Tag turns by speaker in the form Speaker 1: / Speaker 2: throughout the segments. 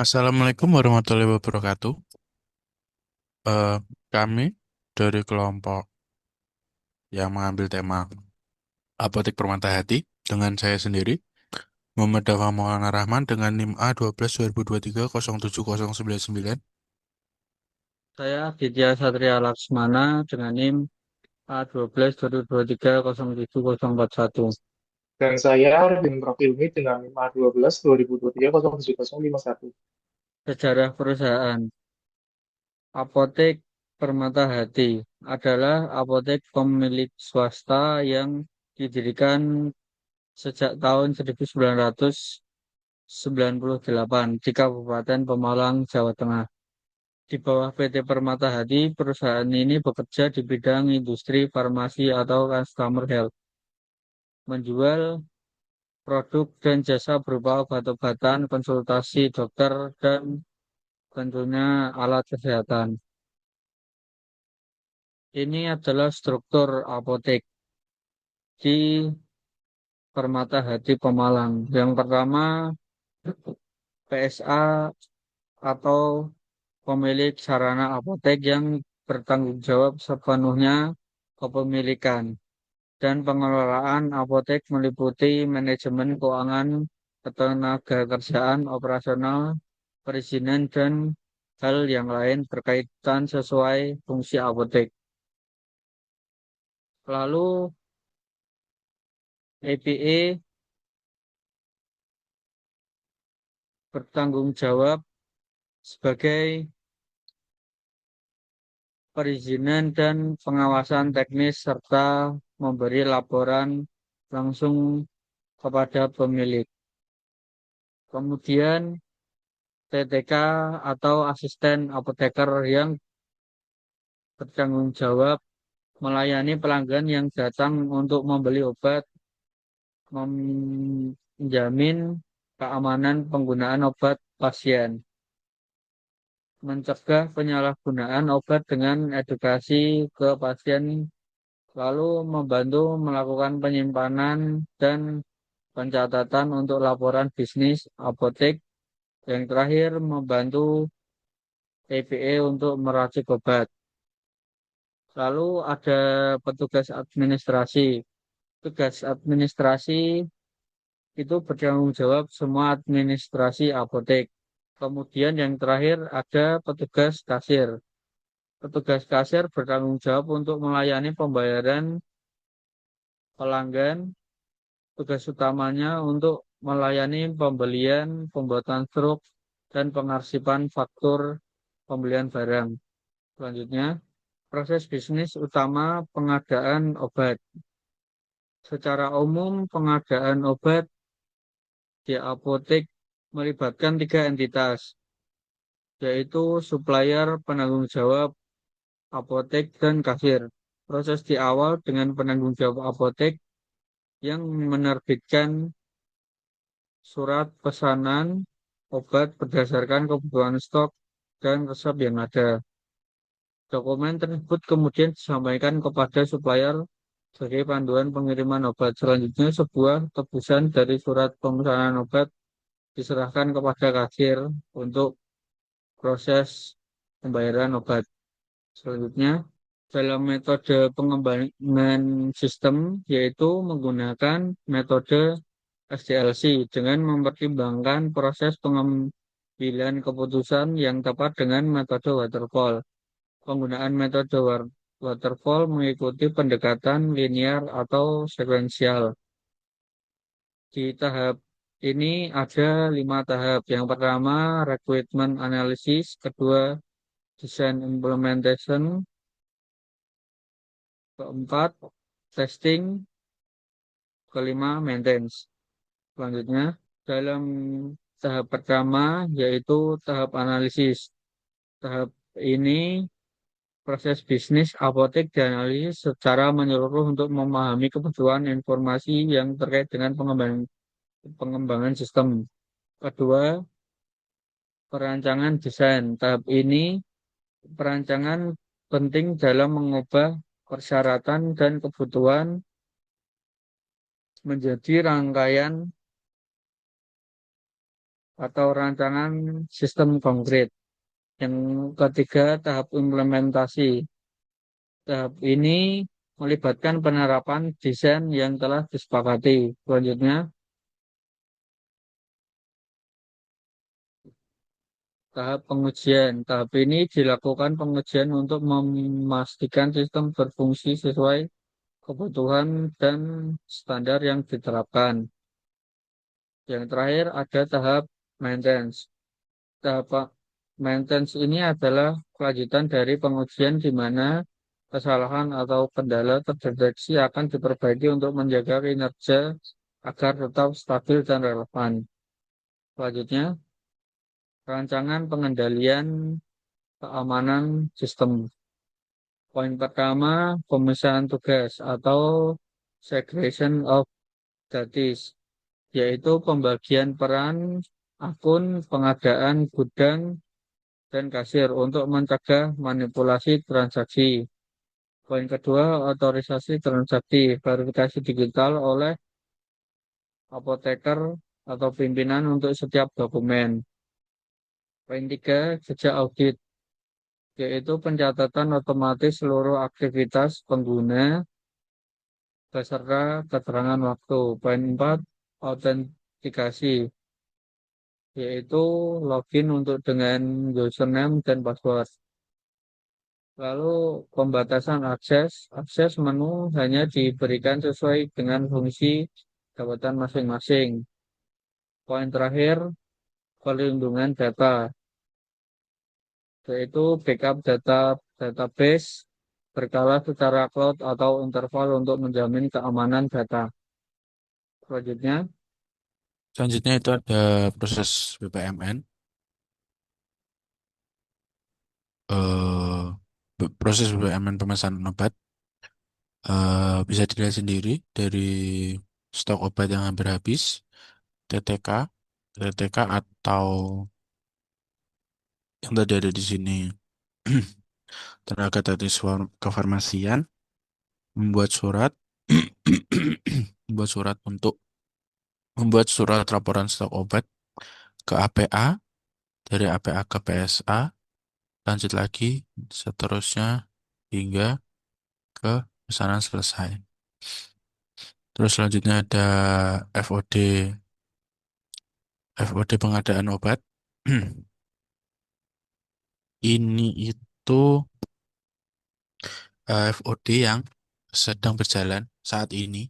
Speaker 1: Assalamualaikum warahmatullahi wabarakatuh. Eh, Kami dari kelompok yang mengambil tema Apotek Permata Hati dengan saya sendiri, Muhammad Dafa Maulana Rahman dengan NIM A12 2023 07099.
Speaker 2: Saya Ditya Satria Laksmana dengan NIM A12 2023 07041.
Speaker 3: Dan saya Arvin Profilmi dengan 512 2023 07051.
Speaker 2: Sejarah perusahaan. Apotek Permata Hati adalah apotek pemilik swasta yang didirikan sejak tahun 1998 di Kabupaten Pemalang, Jawa Tengah. Di bawah PT Permata Hati, perusahaan ini bekerja di bidang industri farmasi atau customer health, menjual produk dan jasa berupa obat-obatan, konsultasi dokter, dan tentunya alat kesehatan. Ini adalah struktur apotek di Permata Hati Pemalang. Yang pertama, PSA atau pemilik sarana apotek yang bertanggung jawab sepenuhnya kepemilikan dan pengelolaan apotek meliputi manajemen keuangan, ketenagakerjaan, operasional, perizinan, dan hal yang lain berkaitan sesuai fungsi apotek. Lalu EPE bertanggung jawab sebagai perizinan dan pengawasan teknis serta memberi laporan langsung kepada pemilik. Kemudian TTK atau asisten apoteker yang bertanggung jawab melayani pelanggan yang datang untuk membeli obat, menjamin keamanan penggunaan obat pasien, mencegah penyalahgunaan obat dengan edukasi ke pasien, lalu membantu melakukan penyimpanan dan pencatatan untuk laporan bisnis apotek, yang terakhir membantu TPE untuk meracik obat. Lalu ada petugas administrasi. Tugas administrasi itu bertanggung jawab semua administrasi apotek. Kemudian yang terakhir ada petugas kasir. Petugas kasir bertanggung jawab untuk melayani pembayaran pelanggan. Tugas utamanya untuk melayani pembelian, pembuatan struk, dan pengarsipan faktur pembelian barang. Selanjutnya, proses bisnis utama pengadaan obat. Secara umum, pengadaan obat di apotek melibatkan tiga entitas, yaitu supplier, penanggung jawab apotek, dan kasir. Proses di awal dengan penanggung jawab apotek yang menerbitkan surat pesanan obat berdasarkan kebutuhan stok dan resep yang ada. Dokumen tersebut kemudian disampaikan kepada supplier sebagai panduan pengiriman obat. Selanjutnya, sebuah tebusan dari surat pemesanan obat diserahkan kepada kasir untuk proses pembayaran obat. Selanjutnya, dalam metode pengembangan sistem, yaitu menggunakan metode SDLC dengan mempertimbangkan proses pengambilan keputusan yang tepat dengan metode waterfall. Penggunaan metode waterfall mengikuti pendekatan linear atau sekuensial. Di tahap ini ada 5 tahap. Yang pertama, requirement analysis. Kedua, design implementation. Keempat, testing. Kelima, maintenance. Selanjutnya, dalam tahap pertama yaitu tahap analisis. Tahap ini proses bisnis apotek dianalisis secara menyeluruh untuk memahami kebutuhan informasi yang terkait dengan pengembangan sistem. Kedua, perancangan desain. Tahap ini perancangan penting dalam mengubah persyaratan dan kebutuhan menjadi rangkaian atau rancangan sistem konkret. Yang ketiga, tahap implementasi. Tahap ini melibatkan penerapan desain yang telah disepakati. Selanjutnya, tahap pengujian. Tahap ini dilakukan pengujian untuk memastikan sistem berfungsi sesuai kebutuhan dan standar yang diterapkan. Yang terakhir ada tahap maintenance. Tahap maintenance ini adalah kelanjutan dari pengujian di mana kesalahan atau kendala terdeteksi akan diperbaiki untuk menjaga kinerja agar tetap stabil dan relevan. Selanjutnya, rancangan pengendalian keamanan sistem. Poin pertama, pemisahan tugas atau segregation of duties, yaitu pembagian peran akun pengadaan gudang dan kasir untuk mencegah manipulasi transaksi. Poin kedua, otorisasi transaksi, verifikasi digital oleh apoteker atau pimpinan untuk setiap dokumen. Poin tiga, jejak audit, yaitu pencatatan otomatis seluruh aktivitas pengguna beserta keterangan waktu. Poin empat, autentikasi, yaitu login untuk dengan username dan password. Lalu pembatasan akses, akses menu hanya diberikan sesuai dengan fungsi jabatan masing-masing. Poin terakhir, perlindungan data, yaitu backup data database berkala secara cloud atau interval untuk menjamin keamanan data. Selanjutnya,
Speaker 1: Selanjutnya itu ada proses BPMN. eh Proses BPMN pemesanan obat bisa dilihat sendiri dari stok obat yang hampir habis, TTK, TTK atau yang tadi ada di sini tenaga teknis kefarmasian membuat surat membuat surat untuk membuat surat laporan stok obat ke APA, dari APA ke PSA, lanjut lagi seterusnya hingga ke pesanan selesai. Terus selanjutnya ada FOD, FOD pengadaan obat. Ini itu FOD yang sedang berjalan saat ini,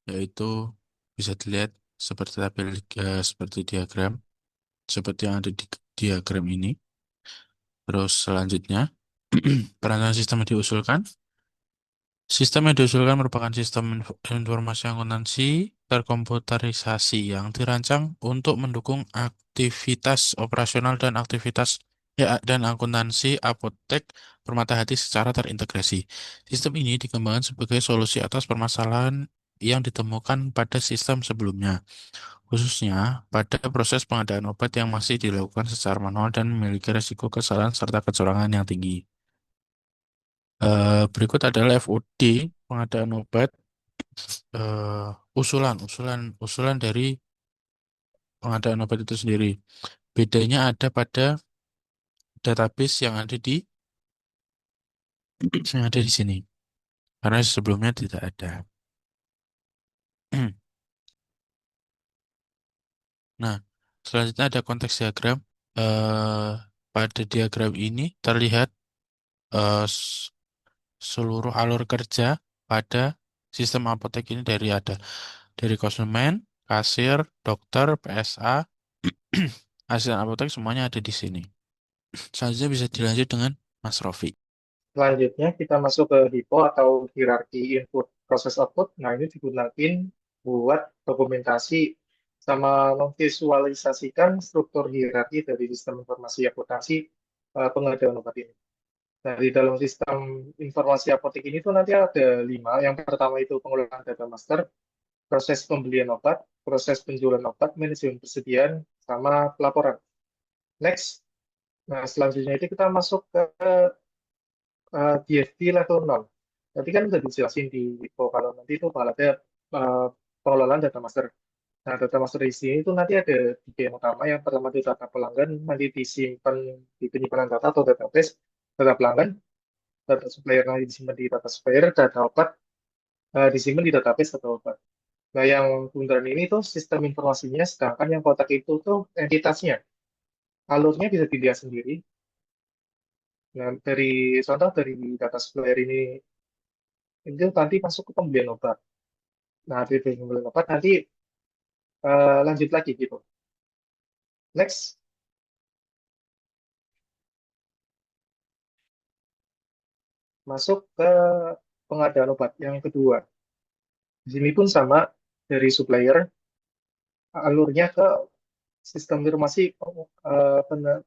Speaker 1: yaitu bisa dilihat seperti tabel, seperti diagram, seperti yang ada di diagram ini. Terus selanjutnya, perancangan sistem yang diusulkan. Sistem yang diusulkan merupakan sistem informasi akuntansi terkomputerisasi yang dirancang untuk mendukung aktivitas operasional dan aktivitas dan akuntansi apotek Permata Hati secara terintegrasi. Sistem ini dikembangkan sebagai solusi atas permasalahan yang ditemukan pada sistem sebelumnya, khususnya pada proses pengadaan obat yang masih dilakukan secara manual dan memiliki risiko kesalahan serta kecurangan yang tinggi. Berikut adalah FOD pengadaan obat, usulan dari pengadaan obat itu sendiri. Bedanya ada pada database yang ada di sini, karena sebelumnya tidak ada. Nah, selanjutnya ada konteks diagram. Eh, Pada diagram ini terlihat s- seluruh alur kerja pada sistem apotek ini dari konsumen, kasir, dokter, PSA, asisten apotek semuanya ada di sini. Selanjutnya bisa dilanjut dengan Mas Rofi.
Speaker 3: Selanjutnya kita masuk ke HIPO atau hierarki input proses output. Nah, ini digunakan buat dokumentasi sama memvisualisasikan struktur hierarki dari sistem informasi akuntansi pengadaan obat ini. Nah, di dalam sistem informasi apotek ini tuh nanti ada 5. Yang pertama itu pengelolaan data master, proses pembelian obat, proses penjualan obat, manajemen persediaan, sama pelaporan. Next, nah selanjutnya itu kita masuk ke DFT level 0. Tadi kan udah dijelasin di info kalau nanti itu bakal ada pengelolaan data master. Nah, data master di sini itu nanti ada tiga yang utama. Yang pertama itu data pelanggan, nanti disimpan di penyimpanan data atau database, data pelanggan, data supplier nanti disimpan di data supplier, data obat disimpan di database data obat. Nah, yang bundaran ini tuh sistem informasinya, sedangkan yang kotak itu tuh entitasnya. Alurnya bisa dilihat sendiri. Nah, dari contoh dari data supplier ini, itu nanti masuk ke pembelian obat. Nah, dari pembelian obat nanti lanjut lagi gitu. Next, masuk ke pengadaan obat yang kedua. Di sini pun sama dari supplier, alurnya ke sistem informasi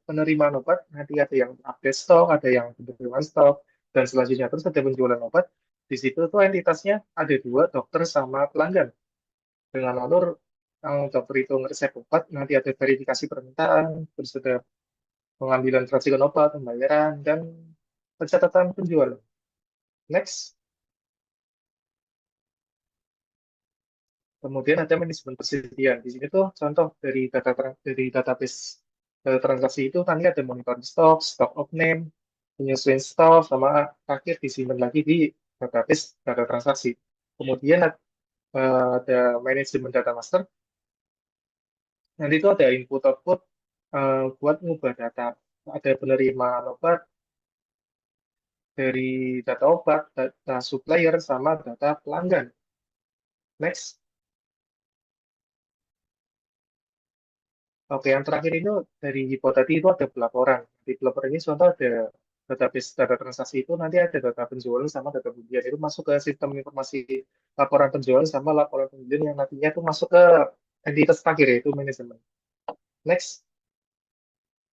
Speaker 3: penerimaan obat. Nanti ada yang update stok, ada yang penerimaan stok, dan selanjutnya terus ada penjualan obat. Di situ tuh entitasnya ada dua, dokter sama pelanggan. Dengan alur yang dokter itu ngeresep obat, nanti ada verifikasi permintaan, terus ada pengambilan racikan obat, pembayaran, dan pencatatan penjualan. Next, kemudian ada manajemen persediaan. Di sini tuh contoh dari database transaksi itu nanti ada monitoring stok, stock of name, penyesuaian stok, sama akhir disimpan lagi di database data transaksi. Kemudian ada manajemen data master. Nanti itu ada input output buat mengubah data. Ada penerimaan obat dari data obat, data supplier, sama data pelanggan. Next. Oke, yang terakhir itu dari Hippo tadi itu ada pelaporan. Di pelaporan ini contoh ada database data transaksi itu nanti ada data penjualan sama data pembelian. Itu masuk ke sistem informasi laporan penjualan sama laporan pembelian yang nantinya itu masuk ke entitas terakhir yaitu manajemen. Next.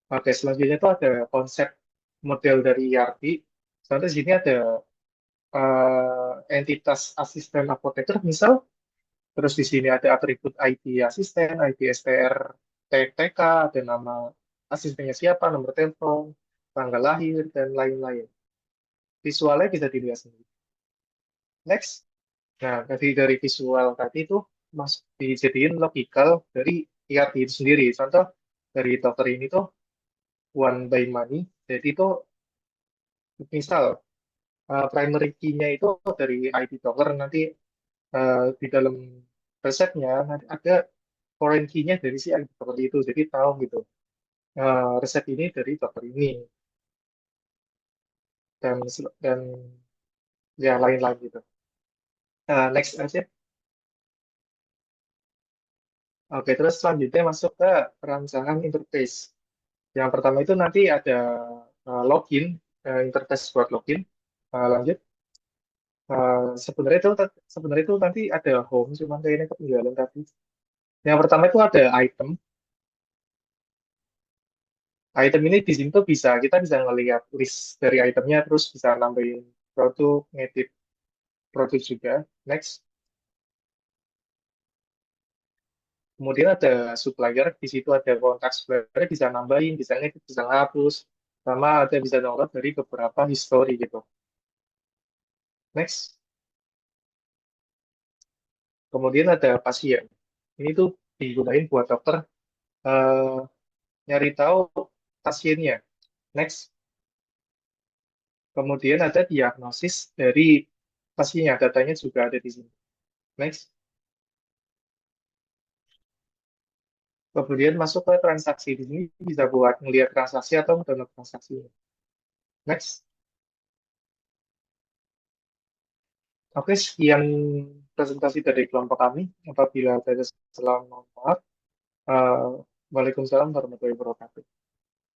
Speaker 3: Oke, selanjutnya itu ada konsep model dari ERP. Contoh di sini ada entitas asisten apoteker misal. Terus di sini ada atribut ID asisten, ID STR, TK, ada nama asistennya siapa, nomor telepon, tanggal lahir, dan lain-lain. Visualnya bisa dilihat sendiri. Next. Nah, dari visual tadi itu mas dijadiin logical dari ERP itu sendiri. Contoh dari dokter ini tuh one by money. Jadi itu misal primary key-nya itu dari ID dokter nanti di dalam resepnya nanti ada foreign key-nya dari si ID dokter itu. Jadi tahu gitu. Resep ini dari dokter ini dan ya lain-lain gitu. Next aja. Oke, terus selanjutnya masuk ke perancangan interface. Yang pertama itu nanti ada login, interface buat login. Lanjut. Sebenarnya itu nanti ada home, cuman kayaknya ketinggalan tadi. Yang pertama itu ada item. Item ini di sini tuh kita bisa ngelihat list dari itemnya, terus bisa nambahin produk, ngedit produk juga. Next. Kemudian ada supplier, di situ ada kontak supplier, bisa nambahin, bisa ngedit, bisa ngapus, sama ada bisa download dari beberapa history gitu. Next. Kemudian ada pasien. Ini tuh digunain buat dokter eh, nyari tahu pasiennya. Next. Kemudian ada diagnosis dari pasiennya, datanya juga ada di sini. Next. Kemudian masuk ke transaksi. Di sini bisa buat ngelihat transaksi atau download transaksi. Next. Oke, sekian presentasi dari kelompok kami. Apabila ada kesalahan, mohon maaf. Waalaikumsalam warahmatullahi wabarakatuh.